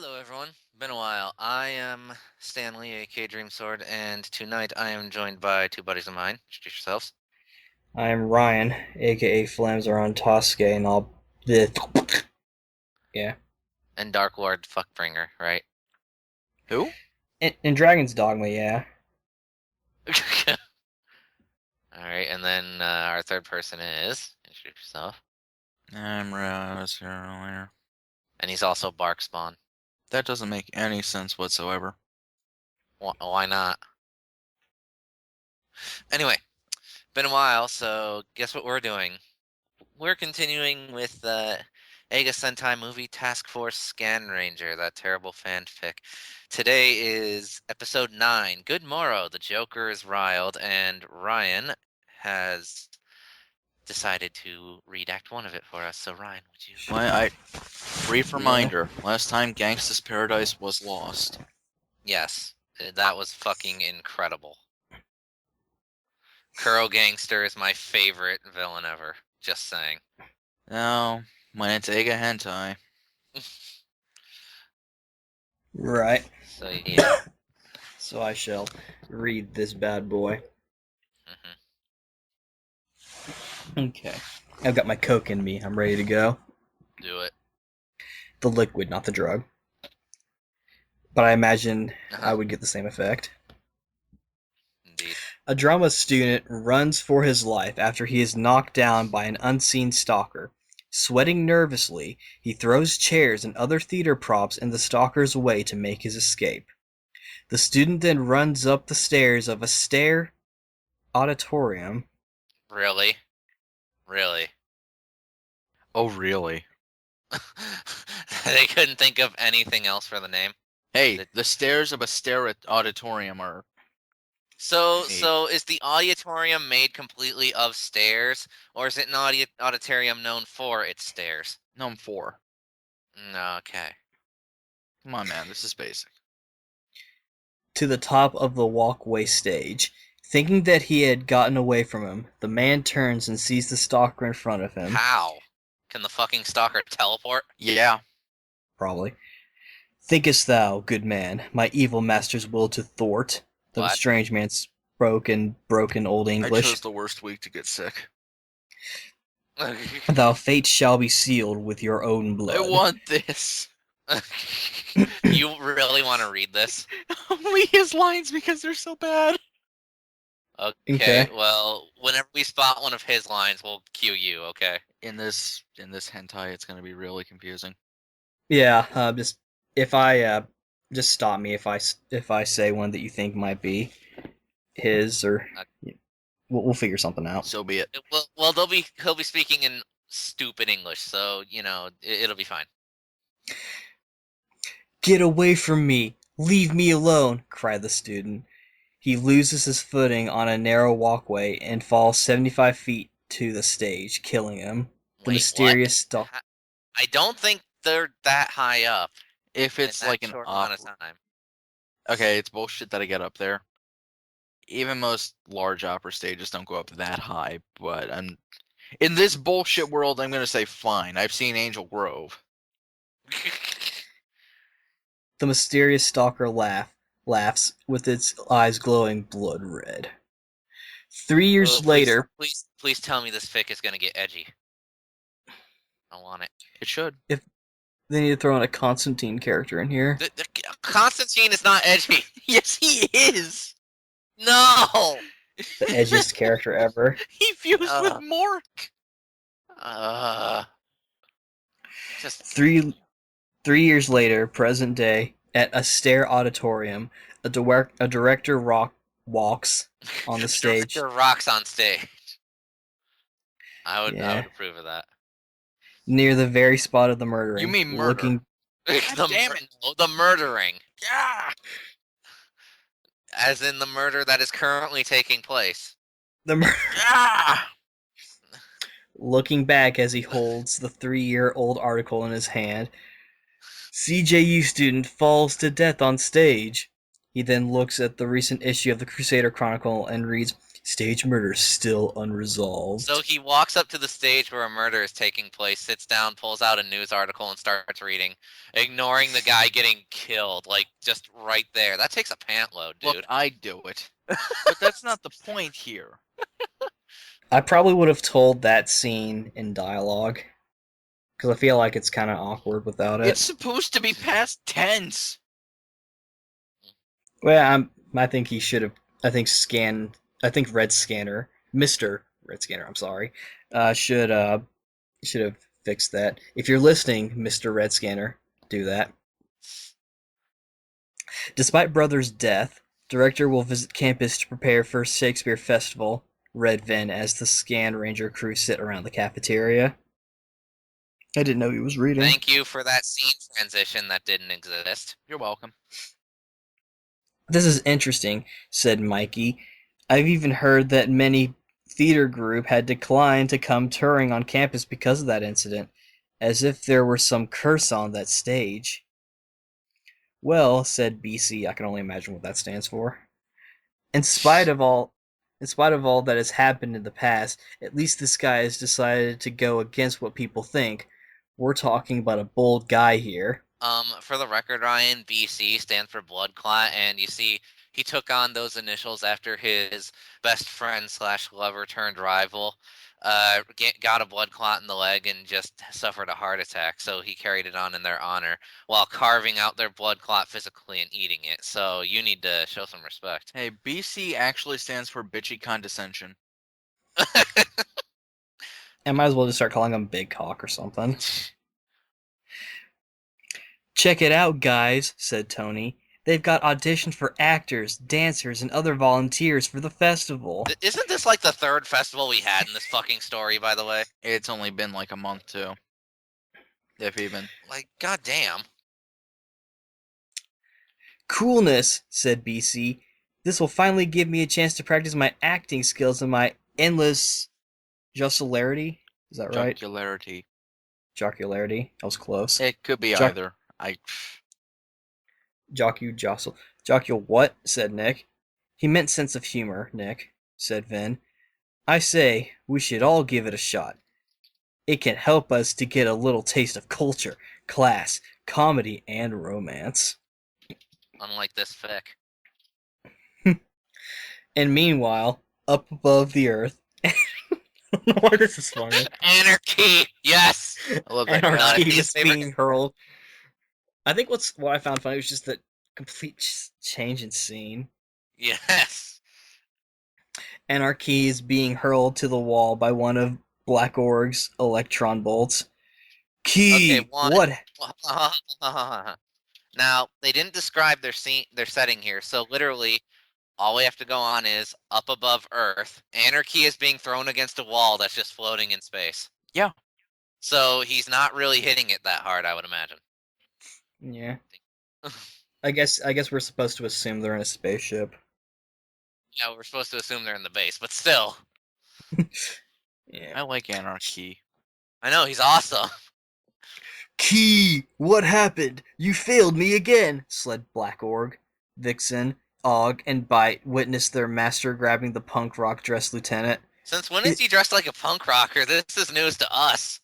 Hello, everyone. Been a while. I am Stanley, aka Dreamsword, and tonight I am joined by two buddies of mine. Introduce yourselves. I'm Ryan, aka Flames are on Tosca, and I'll. Yeah. And Dark Lord Fuckbringer, right? Who? In Dragon's Dogma, yeah. Alright, and then our third person is. Introduce yourself. I was here earlier. And he's also Bark Spawn. That doesn't make any sense whatsoever. Why not? Anyway, been a while, so guess what we're doing? We're continuing with the Eiga Sentai movie Task Force Scanranger, that terrible fanfic. Today is episode 9. Good morrow, the Joker is riled, and Ryan has decided to read Act 1 of it for us. So Ryan, would you? Brief Yeah. reminder, last time Gangsta's Paradise was lost. Yes, that was fucking incredible. Kuro Gangster is my favorite villain ever. Just saying. Now, when it's Eiga Hentai. Right. So yeah. So I shall read this bad boy. Mhm. Okay. I've got my Coke in me. I'm ready to go. Do it. The liquid, not the drug. But I imagine I Uh-huh. would get the same effect. Indeed. A drama student runs for his life after he is knocked down by an unseen stalker. Sweating nervously, he throws chairs and other theater props in the stalker's way to make his escape. The student then runs up the stairs of a stair auditorium. Really? Really? Oh, really? They couldn't think of anything else for the name. Hey, The- the stairs of a stair auditorium are So, made. so is the auditorium made completely of stairs, or is it an auditorium known for its stairs? No, 4. Okay. Come on, man, this is basic. To the top of the walkway stage. Thinking that he had gotten away from him, the man turns and sees the stalker in front of him. How? Can the fucking stalker teleport? Yeah, Probably. Thinkest thou, good man, my evil master's will to thwart? The What? strange man spoke in broken old I English. chose the worst week to get sick. Thou fate shall be sealed with your own blood. I want this. You really want to read this? Only his lines because they're so bad. Okay, well, whenever we spot one of his lines, we'll cue you, okay? In this hentai, it's gonna be really confusing. Yeah, just if I just stop me if I say one that you think might be his or Uh, we'll figure something out. So be it. well, he'll be speaking in stupid English, so it'll be fine. Get away from me! Leave me alone! Cried the student. He loses his footing on a narrow walkway and falls 75 feet to the stage, killing him. The Wait, what? mysterious stalk. I don't think they're that high up If in it's that like an short amount of opera, time. okay, it's bullshit that I get up there. Even most large opera stages don't go up that high, but in this bullshit world, I'm gonna say fine. I've seen Angel Grove. The mysterious stalker laughs with its eyes glowing blood red. 3 years Oh, please, later, please tell me this fic is gonna get edgy. I want it. It should. if they need to throw in a Constantine character in here. The Constantine is not edgy. Yes, he is. No. The edgiest character ever. He fused with Uh, Mork. uh, just 3 years later, present day, at a stair auditorium, a director walks on the stage. director rocks on stage. I would Yeah, approve of that. near the very spot of the You murdering, mean murder? looking Damn it! The murdering, Yeah. as in the murder that is currently taking place. the mur- Yeah. looking back as he holds the 3-year-old article in his hand. CJU student falls to death on stage. He then looks at the recent issue of the Crusader Chronicle and reads, Stage murder still So unresolved. he walks up to the stage where a murder is taking place, sits down, pulls out a news article, and starts reading, ignoring the guy getting killed, like just right there. That takes a pant load, Look, dude. I'd do it. But that's not the point here. I probably would have told that scene in dialogue because I feel like it's kind of awkward without it. It's supposed to be past tense. Well, I think he should have. I think Scan. I think Red Scanner, Mister Red Scanner. I'm sorry. Should have fixed that. If you're listening, Mister Red Scanner, do that. Despite brother's death, director will visit campus to prepare for Shakespeare Festival. Red Vin as the Scanranger crew sit around the cafeteria. I didn't know he was reading. Thank you for that scene transition that didn't exist. You're welcome. This is interesting, said Mikey. I've even heard that many theater group had declined to come touring on campus because of that incident, as if there were some curse on that stage. Well, said BC, I can only imagine what that stands for. In spite of all in spite of all that has happened in the past, at least this guy has decided to go against what people think. We're talking about a bold guy here. For the record, Ryan, BC stands for blood clot, and you see he took on those initials after his best friend slash lover turned rival got a blood clot in the leg and just suffered a heart attack. So he carried it on in their honor while carving out their blood clot physically and eating it. So you need to show some respect. Hey, BC actually stands for bitchy condescension. I might as well just start calling him Big Cock or something. Check it out, guys, said Tony. They've got auditions for actors, dancers, and other volunteers for the festival. Isn't this like the third festival we had in this fucking story, by the way? It's only been like a month, too. If even. Like, goddamn. Coolness, said BC. This will finally give me a chance to practice my acting skills and my endless jocularity. Is that right? Jocularity. Jocularity. That was close. It could be either. Jocule. What? Said Nick. He meant sense of humor, Nick, said Vin. I say, we should all give it a shot. It can help us to get a little taste of culture, class, comedy, and romance. Unlike this fic. And meanwhile, up above the earth. I don't know why this is funny. Anarchy! Yes! I love that. Anarchy God, is being hurled. I think what I found funny was just the complete change in scene. Yes! Anarchy is being hurled to the wall by one of Black Org's electron bolts. Key! Okay, one. What? Now, they didn't describe their setting here, so literally, all we have to go on is up above Earth. Anarchy is being thrown against a wall that's just floating in space. Yeah. So he's not really hitting it that hard, I would imagine. Yeah. I guess we're supposed to assume they're in a spaceship. Yeah, we're supposed to assume they're in the base, but still. Yeah. I like Anarchy. I know, he's awesome. Key! What happened? You failed me again, said Black Org. Vixen, Og, and Bite witnessed their master grabbing the punk rock dressed lieutenant. Since when is he dressed like a punk rocker? This is news to us.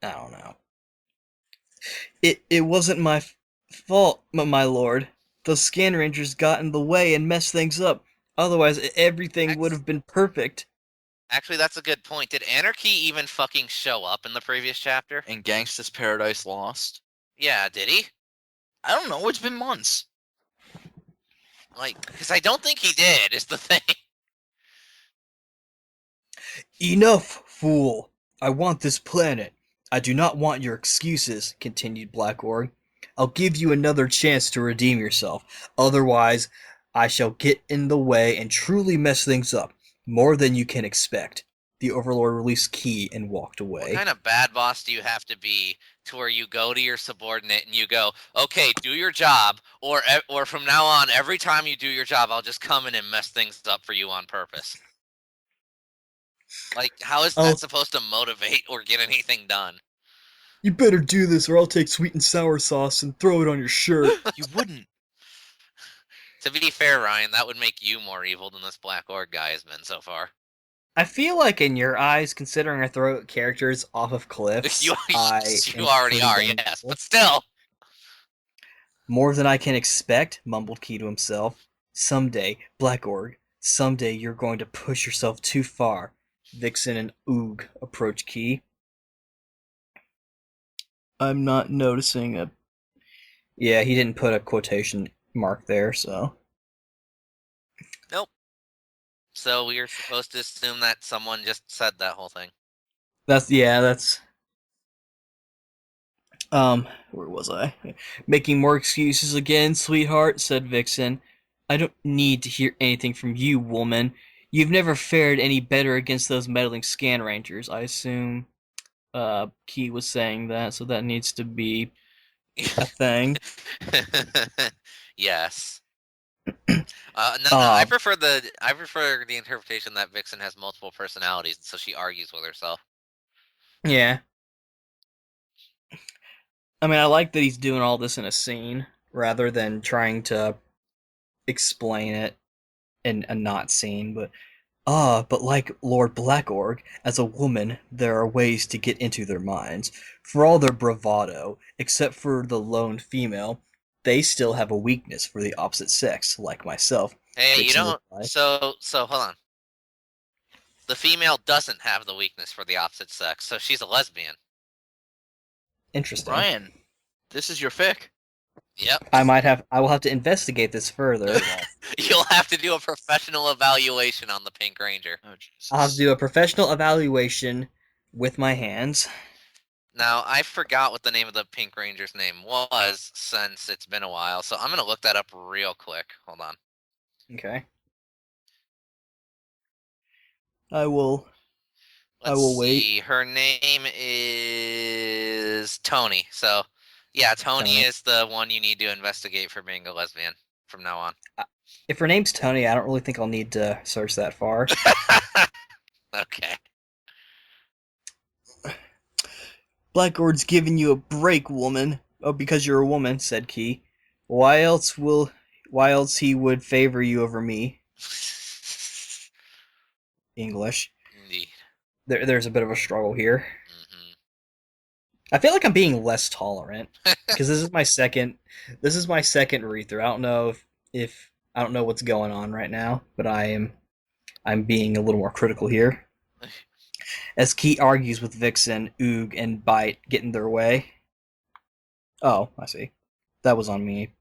I don't know. It wasn't my fault, my lord. Those Scanrangers got in the way and messed things up. Otherwise, everything would have been perfect. Actually, that's a good point. Did Anarchy even fucking show up in the previous chapter? In Gangsta's Paradise Lost? Yeah, did he? I don't know. It's been months. Like, because I don't think he did, is the thing. Enough, fool. I want this planet. I do not want your excuses, continued Black Org. I'll give you another chance to redeem yourself. Otherwise, I shall get in the way and truly mess things up, more than you can expect. The Overlord released Key and walked away. What kind of bad boss do you have to be to where you go to your subordinate and you go, okay, do your job, or from now on, every time you do your job, I'll just come in and mess things up for you on purpose? Like, how is that supposed to motivate or get anything done? You better do this or I'll take sweet and sour sauce and throw it on your shirt. You wouldn't. To be fair, Ryan, that would make you more evil than this Black Orc guy has been so far. I feel like in your eyes, considering I throw characters off of You cliffs, I you am already pretty are, dang yes, evil. but still. More than I can expect, mumbled Key to himself. Someday, Black Org, someday you're going to push yourself too far. Vixen and Oog approach Key. I'm not noticing a. Yeah, he didn't put a quotation mark there, so. Nope. So we are supposed to assume that someone just said that whole thing. That's. Where was I? Making more excuses again, sweetheart, said Vixen. I don't need to hear anything from you, woman. You've never fared any better against those meddling Scanrangers. I assume Key was saying that, so that needs to be a thing. Yes. No, Uh, I prefer the interpretation that Vixen has multiple personalities, so she argues with herself. yeah. I mean, I like that he's doing all this in a scene rather than trying to explain it in a not scene, but like Lord Blackorg, as a woman, there are ways to get into their minds. For all their bravado, except for the lone female, they still have a weakness for the opposite sex, like myself. Hey, you Vixen don't. replied. So hold on. The female doesn't have the weakness for the opposite sex, so she's a lesbian. Interesting. Ryan, this is your fic. Yep. I will have to investigate this further. You'll have to do a professional evaluation on the Pink Ranger. Oh I'll have to Jesus. do a professional evaluation with my hands. Now, I forgot what the name of the Pink Ranger's name was since it's been a while, so I'm gonna look that up real quick. Hold on. Okay. I will Let's wait. see. Her name is Tony. So, yeah, Tony Tony. is the one you need to investigate for being a lesbian from now on. If her name's Tony, I don't really think I'll need to search that far. Okay. Blackguard's giving you a break, woman. Oh, because you're a woman, said Key. Why else will why else he would favor you over me? English. Indeed. There's a bit of a struggle here. Hmm. I feel like I'm being less tolerant because this is my second read through. I don't know if I don't know what's going on right now, but I'm being a little more critical here. As Key argues with Vixen, Oog, and Bite get in their way. Oh, I see. That was on me.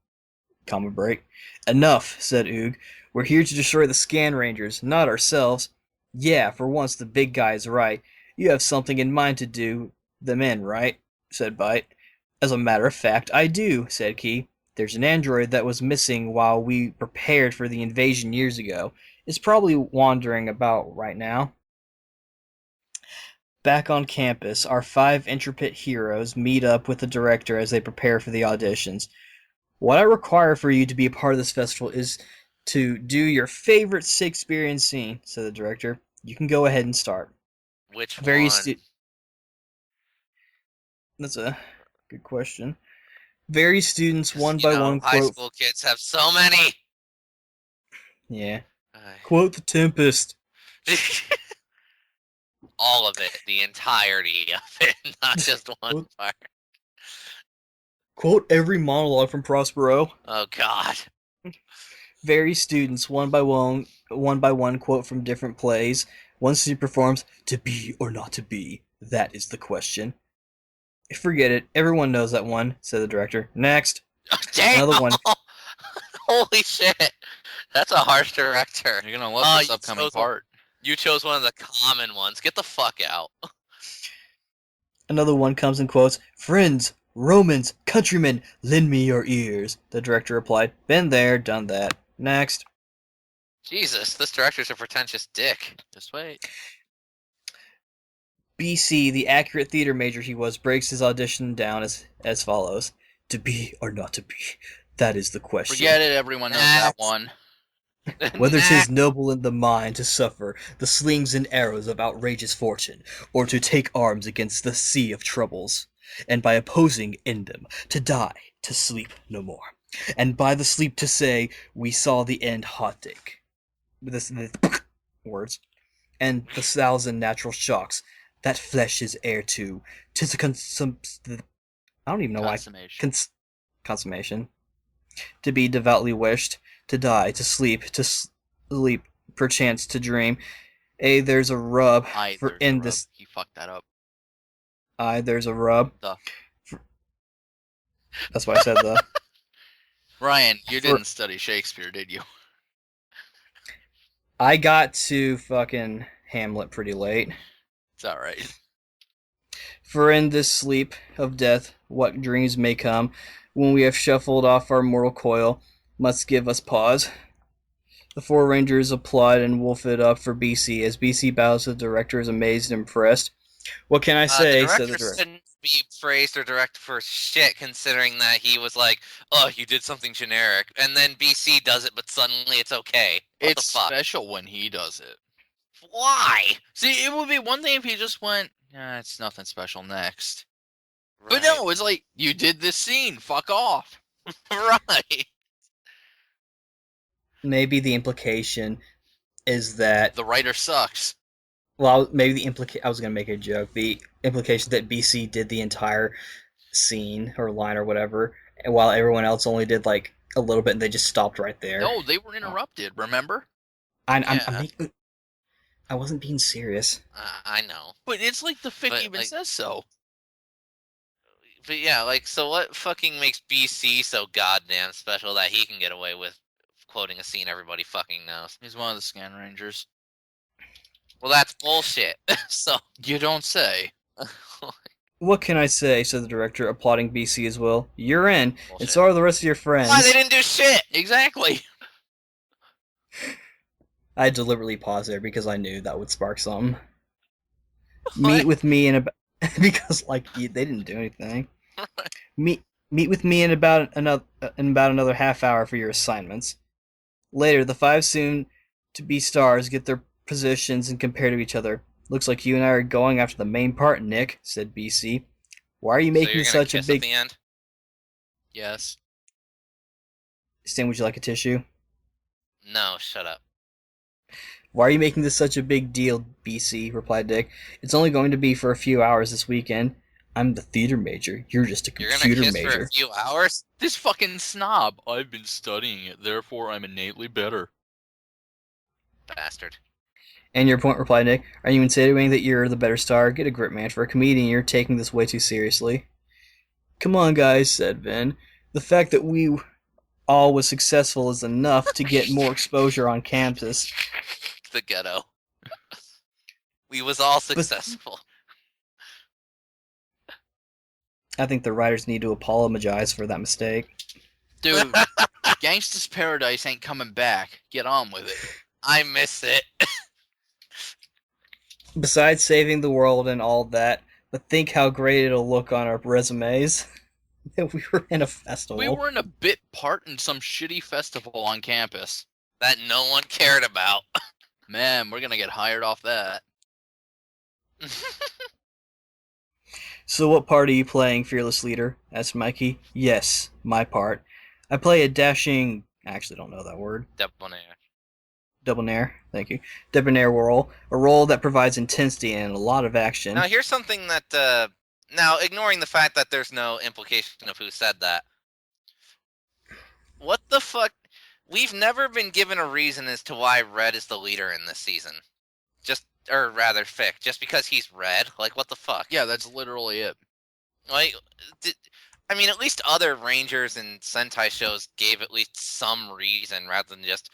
Comma break. Enough, said Oog. We're here to destroy the Scanrangers, not ourselves. Yeah, for once the big guy's right. You have something in mind to do them in, right? Said Bite. As a matter of fact, I do, said Key. There's an android that was missing while we prepared for the invasion years ago. It's probably wandering about right now. Back on campus, our five intrepid heroes meet up with the director as they prepare for the auditions. What I require for you to be a part of this festival is to do your favorite Shakespearean scene, said the director. You can go ahead and start. Which Various one? stu- That's a good question. Various students Because, one by one high quote. school kids have so many. Yeah. Quote the Tempest. All of it, the entirety of it, not just one Quote, part. quote every monologue from Prospero. Oh God. Various students one by one quote from different plays. One student performs "To be or not to be, that is the question." Forget it. Everyone knows that one, said the director. Next. Damn! Another one. Holy shit! That's a harsh director. You're gonna love Oh, this upcoming part. you chose one of the common ones. Get the fuck out. Another one comes and quotes, "Friends, Romans, countrymen, lend me your ears." The director replied, "Been there, done that." Next. Jesus, this director's a pretentious dick. Just wait. BC, the accurate theater major he was, breaks his audition down as follows: "To be or not to be, that is the question. Forget it, everyone knows that Next. one. Whether Nah. 'tis noble in the mind to suffer the slings and arrows of outrageous fortune, or to take arms against the sea of troubles, and by opposing in them to die, to sleep no more. And by the sleep to say, we saw the end hot take. This words. And the thousand natural shocks. That flesh is heir to. Tis a I don't even know why. Consummation. Consummation. To be devoutly wished. To die. To sleep. Perchance to dream. There's a rub. For There's in a rub. this. He fucked that up. There's a rub. The. That's why I said the. Ryan, you For, didn't study Shakespeare, did you? I got to fucking Hamlet pretty late. It's alright. For in this sleep of death, what dreams may come, when we have shuffled off our mortal coil, must give us pause. The four rangers applaud and wolf it up for BC. As BC bows, the director is amazed and impressed. What can I say? The Said the director director. shouldn't be praised or directed for shit, considering that he was like, "Oh, you did something generic," and then BC does it, but suddenly it's okay. What It's the fuck? special when he does it. Why? See, it would be one thing if he just went, it's nothing special next. Right. But no, it's like, you did this scene, fuck off. Right. Maybe the implication is that. The writer sucks. Well, maybe I was going to make a joke. The implication that BC did the entire scene or line or whatever, and while everyone else only did like a little bit, and they just stopped right there. No, they were interrupted, remember? I wasn't being serious. I know. But it's like the fic But, even like- says so. But yeah, like, so what fucking makes BC so goddamn special that he can get away with quoting a scene everybody fucking knows? He's one of the Scanrangers. Well, that's bullshit. So. You don't say. What can I say? Said the director, applauding BC as well. You're in, Bullshit. and so are the rest of your friends. Why, they didn't do shit! Exactly. I deliberately paused there because I knew that would spark something. What? Meet with me in about because they didn't do anything. Meet with me in about another half hour for your assignments. Later, the five soon to be stars get their positions and compare to each other. Looks like you and I are going after the main part, Nick, said BC. Why are you So making you're gonna such a kiss big at the end? Yes. Stan, would you like a tissue? No, shut up. Why are you making this such a big deal, BC? Replied Dick. It's only going to be for a few hours this weekend. I'm the theater major. You're just a You're gonna computer kiss major. for a few hours? This fucking snob. I've been studying it, therefore I'm innately better. Bastard. And your point, replied Nick. Are you insinuating that you're the better star? Get a grip, man. For a comedian, you're taking this way too seriously. Come on, guys, said Vin. The fact that we all was successful is enough to get more exposure on campus. The ghetto. We was all successful. I think the writers need to apologize for that mistake. Dude, Gangsta's Paradise ain't coming back. Get on with it. I miss it. Besides saving the world and all that, but think how great it'll look on our resumes. That we were in a festival. We were in a bit part in some shitty festival on campus. That no one cared about. Man, we're gonna get hired off that. So what part are you playing, Fearless Leader? Asked Mikey. Yes, my part. I play a dashing... I actually don't know that word. Debonair. Thank you. Debonair role. A role that provides intensity and a lot of action. Now here's something that, now ignoring the fact that there's no implication of who said that. What the fuck? We've never been given a reason as to why Red is the leader in this season. Or rather, Fick. Just because he's Red? Like, what the fuck? Yeah, that's literally it. Like, I mean, at least other Rangers and Sentai shows gave at least some reason rather than just,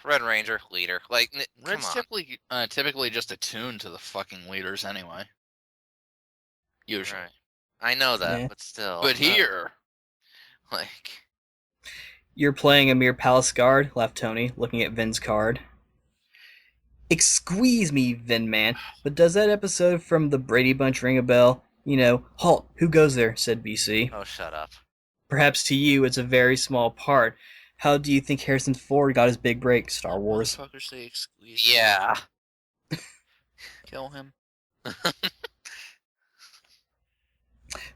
Red Ranger, leader. Like, Red's typically just attuned to the fucking leaders anyway. Usually. Right. I know that, Yeah. but still. But here... Like... You're playing a mere palace guard, laughed Tony, looking at Vin's card. Excuse me, Vin man, but does that episode from the Brady Bunch ring a bell? You know, halt, who goes there, said BC. Oh, shut up. Perhaps to you it's a very small part. How do you think Harrison Ford got his big break, Star Wars? Motherfuckers say excuse. Yeah. Kill him.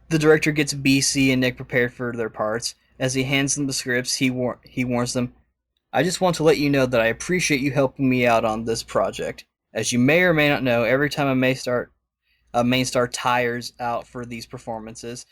The director gets BC and Nick prepared for their parts. As he hands them the scripts, he warns them, I just want to let you know that I appreciate you helping me out on this project. As you may or may not know, every time a main star tires out for these performances,